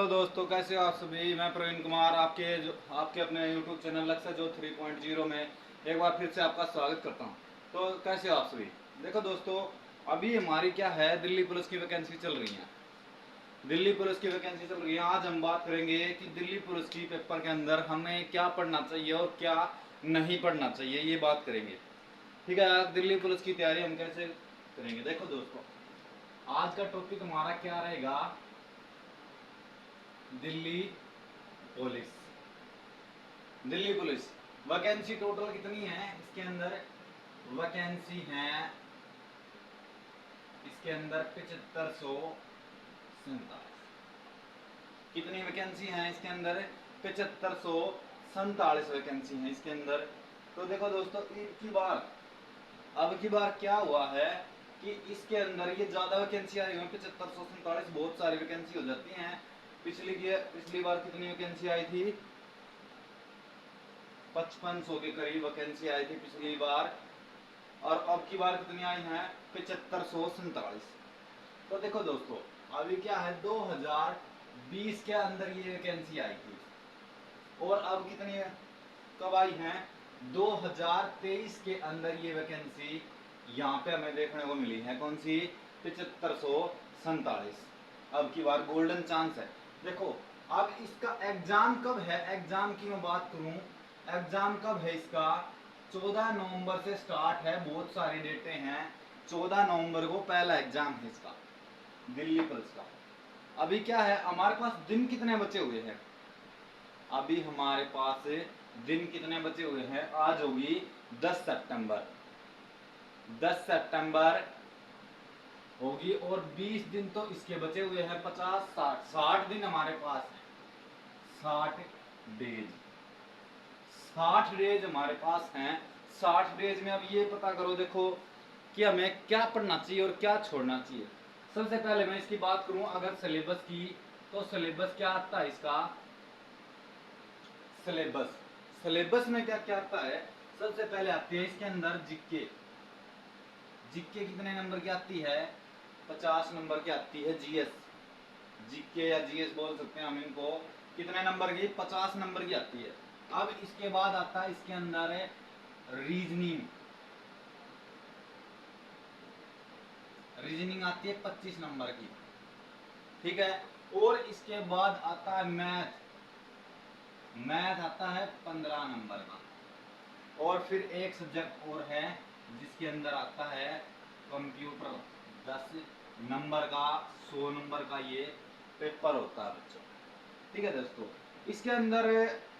दोस्तों, कैसे हो आप सभी। मैं प्रवीण कुमार आपके अपने YouTube चैनल लक्ष्य जो 3.0 में एक बार फिर से आपका स्वागत करता हूं। तो कैसे हो आप सभी। देखो दोस्तों, अभी हमारी क्या है, दिल्ली पुलिस की वैकेंसी चल रही है। दिल्ली पुलिस की वैकेंसी चल रही है। आज हम बात करेंगे कि दिल्ली पुलिस की पेपर के अंदर हमें क्या पढ़ना चाहिए और क्या नहीं पढ़ना चाहिए, ये बात करेंगे। ठीक है, दिल्ली पुलिस की तैयारी हम कैसे करेंगे। देखो दोस्तों, आज का टॉपिक हमारा क्या रहेगा, Delhi police. Delhi police vacancy total कितनी है इसके अंदर। वैकेंसी है इसके अंदर 7547। कितनी वैकेंसी है इसके अंदर, 7547 वैकेंसी है इसके अंदर। तो देखो दोस्तों, अब की बार क्या हुआ है कि इसके अंदर ये ज्यादा वैकेंसी आई हुई, 7547 बहुत सारी वैकेंसी हो जाती हैं। पिछली बार कितनी वैकेंसी आई थी, 5500 के करीब वैकेंसी आई थी पिछली बार। और अब की बार कितनी आई है, 7547। तो देखो दोस्तों, अभी क्या है, 2020 के अंदर ये वैकेंसी आई थी और अब कितनी कब आई है, 2023 के अंदर ये वैकेंसी यहाँ पे हमें देखने को मिली है। कौन सी, 7547। अब की बार गोल्डन चांस है। देखो, अब इसका एग्जाम कब है, एग्जाम की मैं बात करूं, एग्जाम कब है इसका, 14 नवंबर से स्टार्ट है। बहुत सारी डेटें हैं। 14 नवंबर को पहला एग्जाम है इसका, दिल्ली पुलिस का। अभी क्या है, हमारे पास दिन कितने बचे हुए हैं, अभी हमारे पास दिन कितने बचे हुए हैं। आज होगी 10 सितंबर, 10 सितंबर होगी और 20 दिन तो इसके बचे हुए हैं। 50 60 दिन हमारे पास है, 60 डेज, 60 डेज हमारे पास हैं। 60 डेज में अब ये पता करो, देखो कि हमें क्या पढ़ना चाहिए और क्या छोड़ना चाहिए। सबसे पहले मैं इसकी बात करूं अगर सिलेबस की, तो सिलेबस क्या आता है इसका, सिलेबस में क्या क्या आता है। सबसे पहले आती है इसके अंदर जीके। जीके कितने नंबर की आती है, 50 नंबर की आती है। जीएस, जीके या जीएस बोल सकते हैं हम इनको, कितने नंबर की, 50 नंबर की आती है। अब इसके बाद आता है इसके अंदर है रीजनिंग। रीजनिंग आती है 25 नंबर की, ठीक है। और इसके बाद आता है मैथ, मैथ आता है 15 नंबर का। और फिर एक सब्जेक्ट और है जिसके अंदर आता है कंप्यूटर, 10 नंबर का, 100 नंबर का ये पेपर होता है बच्चों। ठीक है दोस्तों, इसके अंदर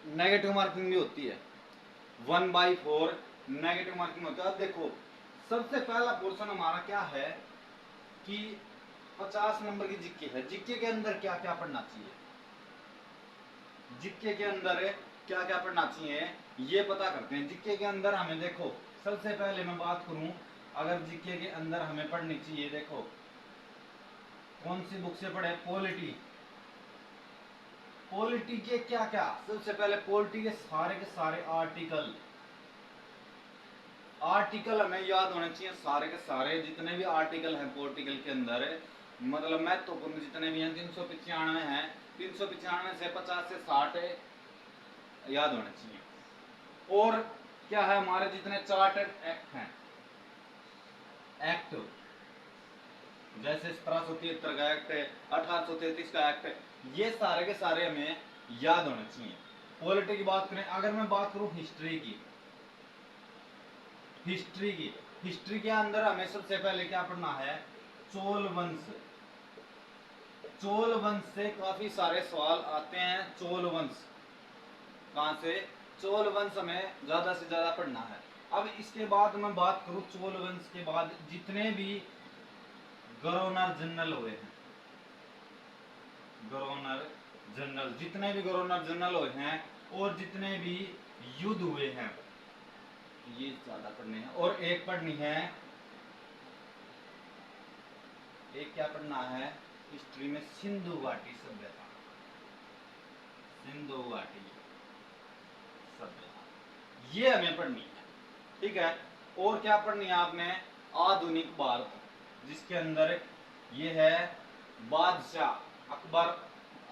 नेगेटिव मार्किंग भी होती है, 1/4 नेगेटिव मार्किंग होता है। अब देखो, सबसे पहला पोर्शन हमारा क्या है कि 50 नंबर की जीके है। जीके के अंदर क्या क्या पढ़ना चाहिए, जीके के अंदर क्या क्या पढ़ना चाहिए, ये पता करते हैं। जीके के अंदर हमें देखो, सबसे पहले मैं बात करूं, अगर जीके के अंदर हमें पढ़नी चाहिए, देखो कौन सी बुक से पढ़े, पॉलिटी। पॉलिटी के क्या क्या, सबसे पहले पॉलिटी के सारे आर्टिकल, आर्टिकल हमें याद होने चाहिए। सारे के सारे जितने भी आर्टिकल हैं पॉलिटिकल के अंदर, मतलब महत्वपूर्ण जितने भी हैं, 395 हैं, 395 से 50 से 60 याद होने चाहिए। और क्या है, हमारे जितने चार्टर्ड एक्ट हैं, एक्ट जैसे 1773 का एक्ट है, 1833 का एक्ट है, ये सारे के सारे हमें याद होने चाहिए। पॉलिटी की बात करें, अगर मैं बात करूं हिस्ट्री की, हिस्ट्री के अंदर हमें सबसे पहले क्या पढ़ना है, चोल वंश। चोल वंश से काफी सारे सवाल आते हैं। चोल वंश कहां से, चोल वंश हमें ज्यादा से ज्यादा पढ़ना है। अब इसके बाद मैं बात करूं, चोल वंश के बाद जितने भी गवर्नर जनरल हुए हैं, गवर्नर जनरल, जितने भी गवर्नर जनरल हुए हैं और जितने भी युद्ध हुए हैं, ये ज्यादा पढ़ने हैं। और एक पढ़नी है, एक क्या पढ़ना है हिस्ट्री में, सिंधु घाटी सभ्यता, सिंधु घाटी सभ्यता, ये हमें पढ़नी है। ठीक है। और क्या पढ़नी है आपने, आधुनिक भारत, जिसके अंदर ये है बादशाह अकबर,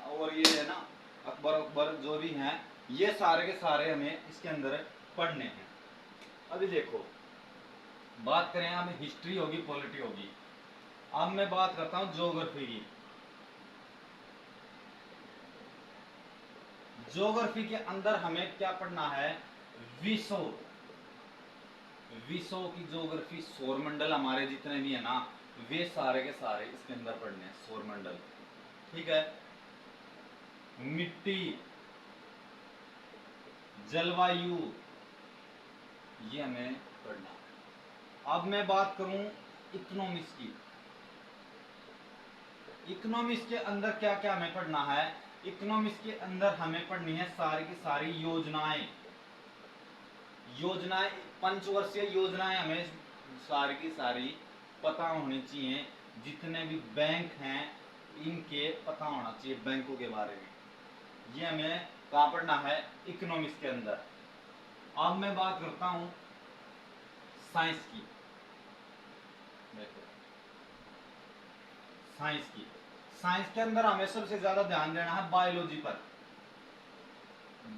और ये है ना अकबर अकबर जो भी हैं, ये सारे के सारे हमें इसके अंदर पढ़ने हैं। अभी देखो बात करें, अब हिस्ट्री होगी, पॉलिटी होगी। अब मैं बात करता हूं ज्योग्राफी की। ज्योग्राफी के अंदर हमें क्या पढ़ना है, विश्व विश्व की ज्योग्राफी, सौरमंडल हमारे जितने भी है ना, वे सारे के सारे इसके अंदर पढ़ने हैं, सौरमंडल। ठीक है, मिट्टी, जलवायु, ये हमें पढ़ना है। अब मैं बात करूं इकोनॉमिक्स की। इकोनॉमिक्स के अंदर क्या क्या हमें पढ़ना है, इकोनॉमिक्स के अंदर हमें पढ़नी है सारी की सारी योजनाएं। योजनाएं, पंचवर्षीय योजनाएं हमें सारी की सारी पता होनी चाहिए। जितने भी बैंक हैं इनके पता होना चाहिए, बैंकों के बारे में। ये हमें कहाँ पढ़ना है, इकोनॉमिक्स के अंदर। अब मैं बात करता हूं साइंस की। देखो साइंस की, साइंस के अंदर हमें सबसे ज्यादा ध्यान देना है बायोलॉजी पर।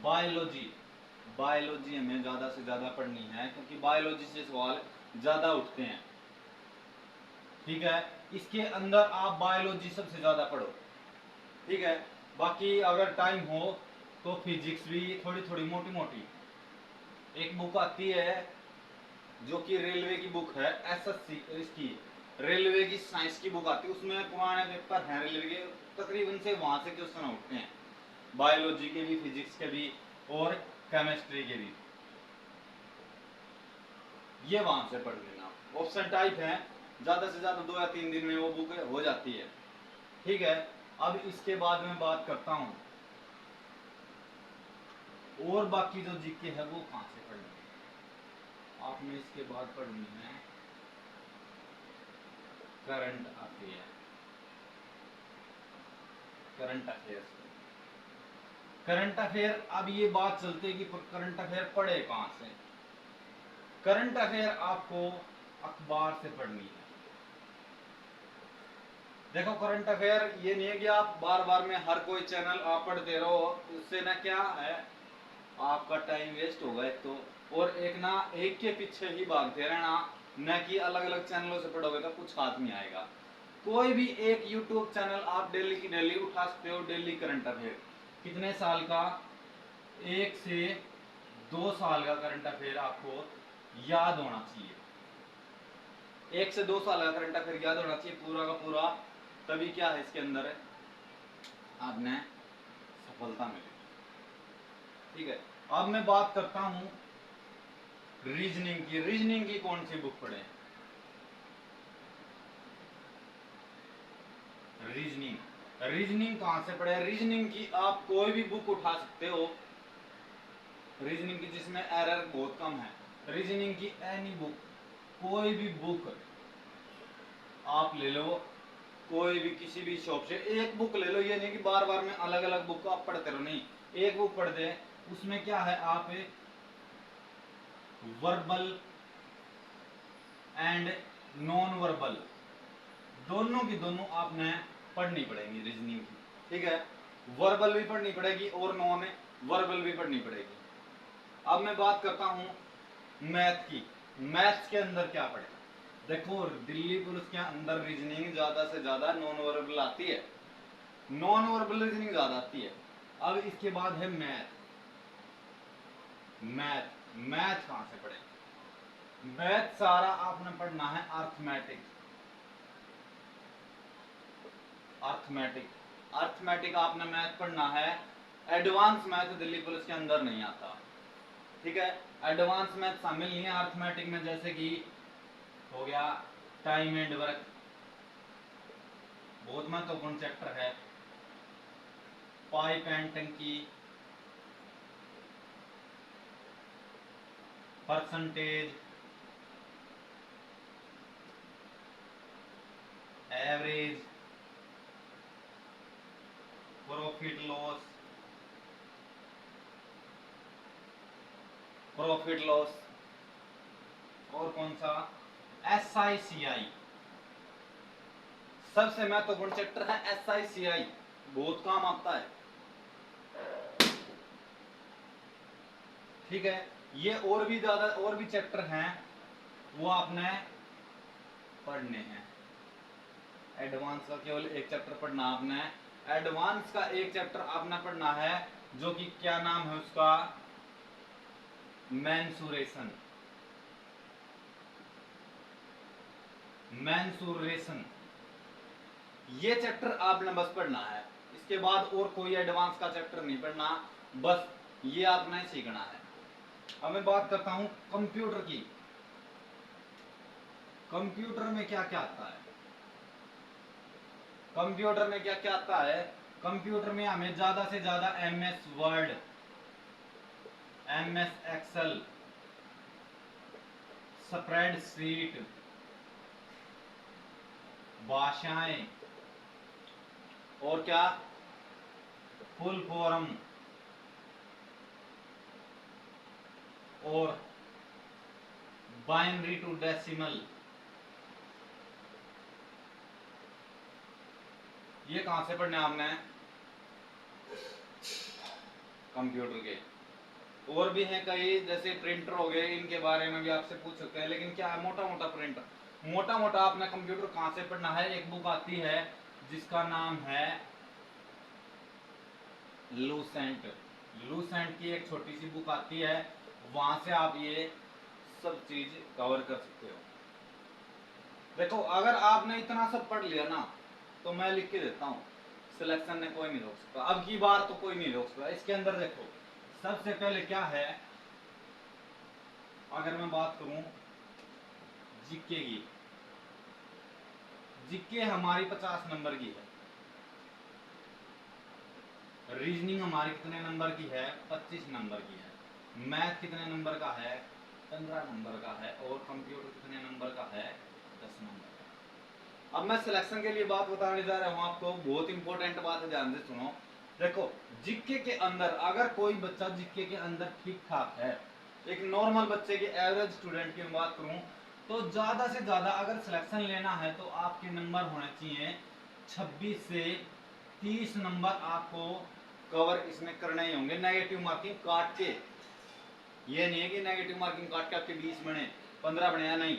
बायोलॉजी, बायोलॉजी हमें ज्यादा से ज्यादा पढ़नी है, क्योंकि बायोलॉजी से सवाल ज्यादा उठते हैं। ठीक है, इसके अंदर आप बायोलॉजी सबसे ज्यादा पढ़ो। ठीक है, बाकी अगर टाइम हो तो फिजिक्स भी थोड़ी थोड़ी मोटी मोटी। एक बुक आती है जो कि रेलवे की बुक है, एसएससी इसकी रेलवे की साइंस की बुक आती है, उसमें पुराने पेपर हैं रेलवे के, तकरीबन से वहां से क्वेश्चन उठते हैं, बायोलॉजी के भी, फिजिक्स के भी और केमिस्ट्री के भी। ये वहां से पढ़ लेना, ऑप्शन टाइप है, ज्यादा से ज्यादा 2 या 3 दिन में वो बुक हो जाती है। ठीक है, अब इसके बाद मैं बात करता हूं और बाकी जो जीके है वो कहां से पढ़नी है। आपने इसके बाद पढ़नी है current affair, current affairs. Current affair, अब ये बात चलती है कि करंट अफेयर पढ़े कहां से। करंट अफेयर आपको अखबार से पढ़नी है। देखो करंट अफेयर ये नहीं है कि आप बार बार में हर कोई चैनल आप पढ़ते रहो, उससे ना क्या है, आपका टाइम वेस्ट होगा एक तो, और एक ना एक के पीछे ही भागते रहना, न कि अलग अलग चैनलों से पढ़ोगे तो कुछ हाथ नहीं आएगा। कोई भी एक यूट्यूब चैनल आप डेली की डेली उठा सकते हो, डेली करंट अफेयर। कितने साल का, 1 से 2 साल का करंट अफेयर आपको याद होना चाहिए। 1 से 2 साल का करंट अफेयर याद होना चाहिए पूरा का पूरा, तभी क्या है इसके अंदर आपने सफलता मिलेगी। ठीक है, अब मैं बात करता हूं रीजनिंग की। रीजनिंग की कौन सी बुक पढ़े, रीजनिंग, रीजनिंग कहां से पढ़े, रीजनिंग की आप कोई भी बुक उठा सकते हो, रीजनिंग की जिसमें एरर बहुत कम है। रीजनिंग की एनी बुक, कोई भी बुक आप ले लो, कोई भी किसी भी शॉप से एक बुक ले लो। ये नहीं कि बार बार में अलग अलग बुक आप पढ़ते रहो, नहीं, एक बुक पढ़ दे। उसमें क्या है, आप वर्बल एंड नॉन वर्बल दोनों की दोनों आपने पढ़नी पड़ेगी रीजनिंग की। ठीक है, वर्बल भी पढ़नी पड़ेगी और नॉन वर्बल भी पढ़नी पड़ेगी। अब मैं बात करता हूं मैथ की। मैथ्स के अंदर क्या पढ़े, देखो दिल्ली पुलिस के अंदर रीजनिंग ज्यादा से ज्यादा नॉन वर्बल आती है, नॉन वर्बल रीजनिंग ज्यादा आती है। अब इसके बाद है मैथ। मैथ, मैथ कहां से पढ़े, मैथ सारा आपने पढ़ना है अर्थमेटिक। अर्थमेटिक, अर्थमेटिक आपने मैथ पढ़ना है। एडवांस मैथ दिल्ली पुलिस के अंदर नहीं आता। ठीक है, एडवांस मैथ शामिल नहीं है अर्थमेटिक में, जैसे कि हो गया टाइम एंड वर्क, बहुत महत्वपूर्ण चैप्टर है। पाइप एंड टंकी, percentage, average, profit loss, profit loss, और कौन सा, SICI, सबसे महत्वपूर्ण चैप्टर है SICI। बहुत काम आता है। ठीक है, ये और भी ज्यादा और भी चैप्टर हैं वो आपने पढ़ने हैं। एडवांस का केवल एक चैप्टर पढ़ना आपने, एडवांस का एक चैप्टर आपने पढ़ना है जो कि क्या नाम है उसका, मेंसुरेशन। मेंसुरेशन ये चैप्टर आपने बस पढ़ना है, इसके बाद और कोई एडवांस का चैप्टर नहीं पढ़ना, बस ये आपने सीखना है। अब मैं बात करता हूं कंप्यूटर की। कंप्यूटर में क्या क्या आता है, कंप्यूटर में क्या क्या आता है, कंप्यूटर में हमें ज्यादा से ज्यादा MS Word, MS Excel, spreadsheet, भाषाएं, और क्या, फुल फॉर्म, और बाइनरी टू डेसिमल, ये कहां से पढ़ने आपने, कंप्यूटर के। और भी हैं कई, जैसे प्रिंटर हो गए, इनके बारे में भी आपसे पूछ सकते हैं, लेकिन क्या है मोटा मोटा प्रिंटर, मोटा मोटा आपने कंप्यूटर कहां से पढ़ना है, एक बुक आती है जिसका नाम है लूसेंट। लूसेंट की एक छोटी सी बुक आती है, वहां से आप ये सब चीज कवर कर सकते हो। देखो अगर आपने इतना सब पढ़ लिया ना, तो मैं लिख के देता हूँ, सिलेक्शन ने कोई नहीं रोक सकता, अब की बार तो कोई नहीं रोक सकता। इसके अंदर देखो सबसे पहले क्या है, अगर मैं बात करूं जीके की, जीके हमारी 50 नंबर की है, रीजनिंग हमारी कितने नंबर की है, 25 नंबर की है, मैथ कितने नंबर का है, 15 नंबर का है, और कंप्यूटर कितने नंबर का है, 10 नंबर का। अब मैं सिलेक्शन के लिए बात बताने जा रहा हूं आपको, बहुत इंपॉर्टेंट बात है, ध्यान से सुनो। देखो जीके के अंदर अगर कोई बच्चा जीके के अंदर ठीक ठाक है, एक नॉर्मल बच्चे के, एवरेज स्टूडेंट की बात करूं, तो ज्यादा से ज्यादा अगर सिलेक्शन लेना है तो आपके नंबर होने चाहिए 26 से 30 नंबर आपको कवर इसमें करने ही होंगे, नेगेटिव मार्किंग काट के। ये नहीं है कि नेगेटिव मार्किंग काट के आपके 20 बने, 15 बने, या नहीं,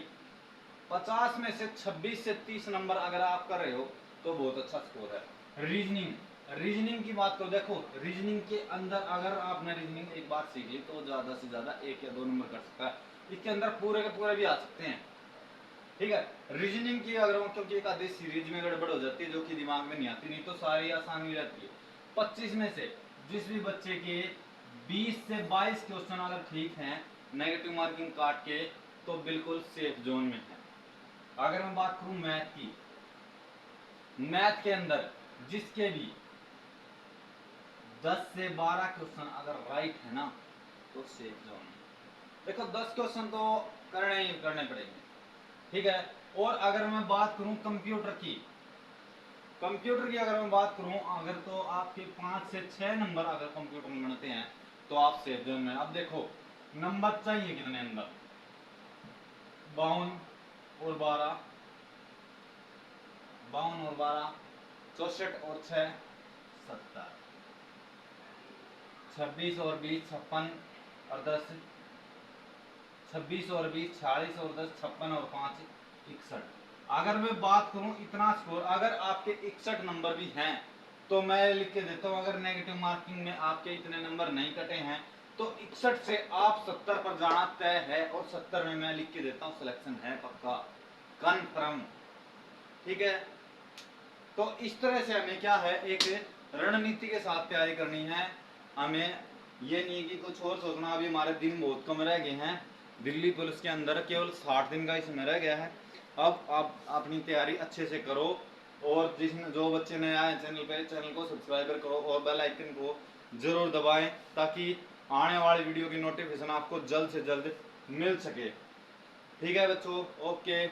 50 में से 26 से 30 नंबर अगर आप कर रहे हो तो बहुत अच्छा स्कोर है। रीजनिंग, रीजनिंग की बात करो, देखो रीजनिंग के अंदर अगर आपने रीजनिंग एक बार सीख ली तो ज्यादा से ज्यादा 1 या 2 नंबर कर सकता है, इसके अंदर पूरे के पूरे भी आ सकते हैं। ठीक है, रीजनिंग की अगर क्योंकि एक आधी सीरीज में गड़बड़ हो जाती है जो कि दिमाग में नहीं आती, नहीं तो सारी आसानी रहती है। 25 में से जिस भी बच्चे के 20 से 22 क्वेश्चन अगर ठीक हैं नेगेटिव मार्किंग काट के, तो बिल्कुल सेफ जोन में है। अगर मैं बात करूं मैथ की, मैथ के अंदर जिसके भी 10 से 12 क्वेश्चन अगर राइट है ना, तो सेफ जोन में। देखो 10 क्वेश्चन तो करने ही करने पड़ेंगे, ठीक है। और अगर मैं बात करूं कंप्यूटर की, कंप्यूटर की अगर मैं बात करूं, अगर तो आपके 5 से 6 नंबर अगर कंप्यूटर में बनते हैं तो आप सेफ जोन में। अब देखो नंबर चाहिए कितने अंदर, 52 और 12, 52 और 12, 64 और 6, 70, 26 और 20, 56 और 10, 26 और 20, 46 और 10, 56 और 5, 61। अगर मैं बात करूं इतना स्कोर, अगर आपके 61 नंबर भी हैं तो मैं लिख के देता हूं, अगर नेगेटिव मार्किंग में आपके इतने नंबर नहीं कटे हैं तो 61 से आप 70 पर जाना तय है, और 70 में मैं लिख के देता हूं सिलेक्शन है पक्का, कन्फर्म। ठीक है, तो इस तरह से हमें क्या है, एक रणनीति के साथ तैयारी करनी है हमें। ये नहीं कि कुछ और सोचना। अभी हमारे दिन बहुत कम रह गए हैं, दिल्ली पुलिस के अंदर केवल 60 दिन का ही समय रह गया है। अब आप अपनी तैयारी अच्छे से करो, और जो बच्चे नए आए चैनल पे, चैनल को सब्सक्राइब करो और बेल आइकन को जरूर दबाएं, ताकि आने वाली वीडियो की नोटिफिकेशन आपको जल्द से जल्द मिल सके। ठीक है बच्चों, ओके।